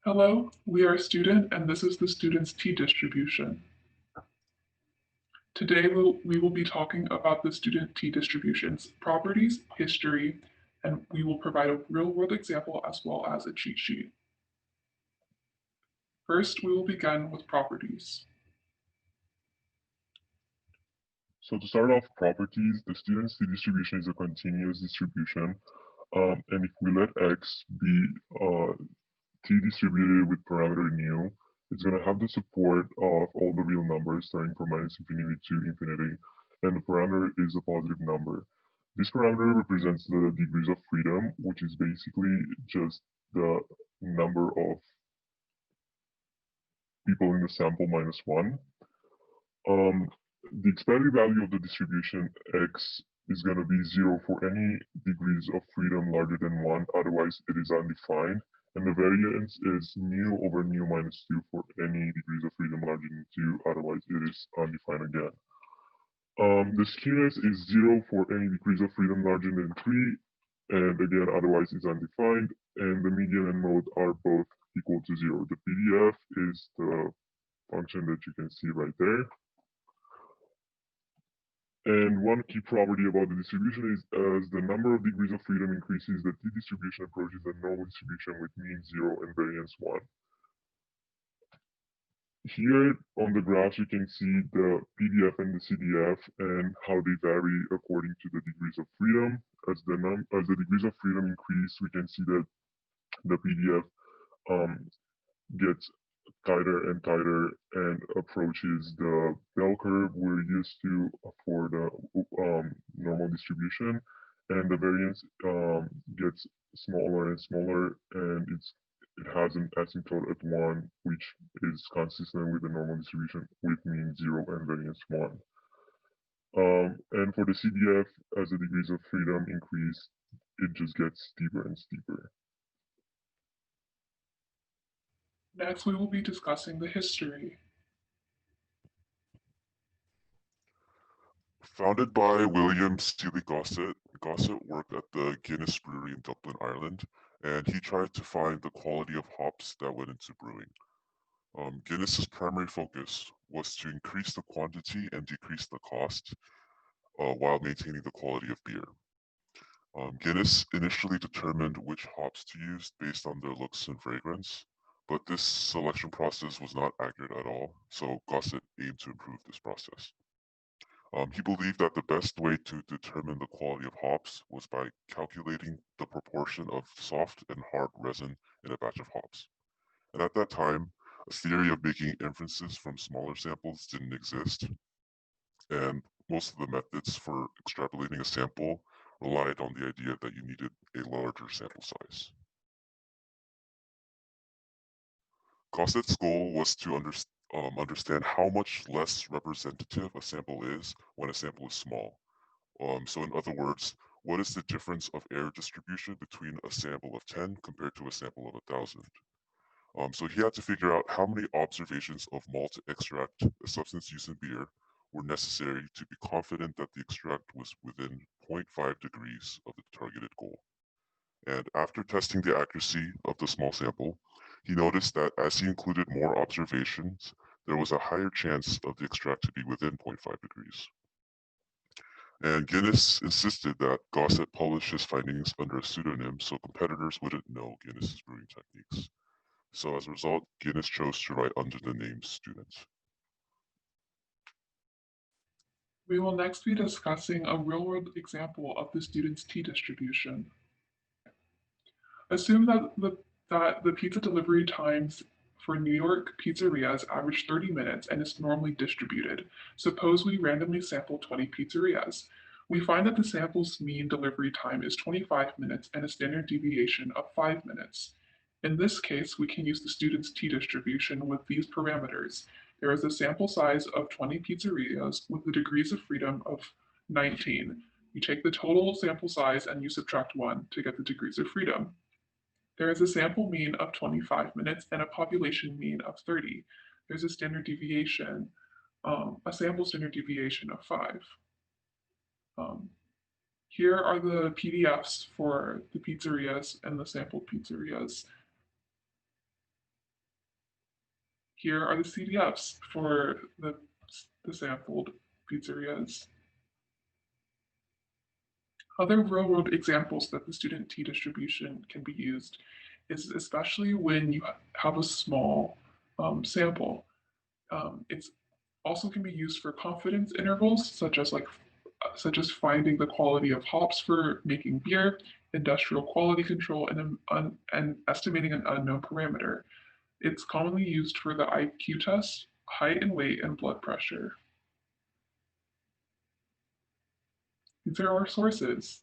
Hello, we are a student and this is the student's t-distribution. Today we will be talking about the student t-distribution's properties, history, and we will provide a real-world example as well as a cheat sheet. First, we will begin with properties. So to start off properties, the student's t-distribution is a continuous distribution. And if we let x be t-distributed with parameter nu, it's going to have the support of all the real numbers starting from minus infinity to infinity, and the parameter is a positive number. This parameter represents the degrees of freedom, which is basically just the number of people in the sample minus one. Um, the expected value of the distribution x is going to be 0 for any degrees of freedom larger than 1, otherwise it is undefined. And the variance is nu over nu minus 2 for any degrees of freedom larger than 2, otherwise it is undefined again. The skewness is 0 for any degrees of freedom larger than 3, and again, otherwise it's undefined. And the median and mode are both equal to 0. The PDF is the function that you can see right there. And one key property about the distribution is as the number of degrees of freedom increases, the t-distribution approaches a normal distribution with mean 0 and variance 1. Here on the graph, you can see the PDF and the CDF and how they vary according to the degrees of freedom. As the degrees of freedom increase, we can see that the PDF gets tighter and tighter and approaches the bell curve we're used to for the normal distribution, and the variance gets smaller and smaller, and it has an asymptote at 1, which is consistent with the normal distribution with mean 0 and variance 1. And for the CDF, as the degrees of freedom increase, it just gets steeper and steeper. Next, we will be discussing the history. Founded by William Seeley Gossett, Gossett worked at the Guinness Brewery in Dublin, Ireland, and he tried to find the quality of hops that went into brewing. Guinness's primary focus was to increase the quantity and decrease the cost while maintaining the quality of beer. Guinness initially determined which hops to use based on their looks and fragrance, but this selection process was not accurate at all, so Gossett aimed to improve this process. He believed that the best way to determine the quality of hops was by calculating the proportion of soft and hard resin in a batch of hops. And at that time, a theory of making inferences from smaller samples didn't exist, and most of the methods for extrapolating a sample relied on the idea that you needed a larger sample size. Gossett's goal was to understand how much less representative a sample is when a sample is small. So in other words, what is the difference of error distribution between a sample of 10 compared to a sample of 1,000? So he had to figure out how many observations of malt extract, a substance used in beer, were necessary to be confident that the extract was within zero point 0.5 degrees of the targeted goal. And after testing the accuracy of the small sample, he noticed that as he included more observations, there was a higher chance of the extract to be within zero point 0.5 degrees. And Guinness insisted that Gossett publish his findings under a pseudonym so competitors wouldn't know Guinness's brewing techniques. So as a result, Guinness chose to write under the name Student. We will next be discussing a real-world example of the student's t-distribution. Assume that the pizza delivery times for New York pizzerias average 30 minutes and is normally distributed. Suppose we randomly sample 20 pizzerias. We find that the sample's mean delivery time is 25 minutes and a standard deviation of 5 minutes. In this case, we can use the student's t-distribution with these parameters. There is a sample size of 20 pizzerias with the degrees of freedom of 19. You take the total sample size and you subtract 1 to get the degrees of freedom. There is a sample mean of 25 minutes and a population mean of 30. There's a standard deviation, a sample standard deviation of 5. Um, Here are the PDFs for the pizzerias and the sampled pizzerias. Here are the CDFs for the sampled pizzerias. Other real-world examples that the student t-distribution can be used is especially when you have a small sample. It's also can be used for confidence intervals, such as finding the quality of hops for making beer, industrial quality control, and estimating an unknown parameter. It's commonly used for the IQ test, height and weight, and blood pressure. These are our sources.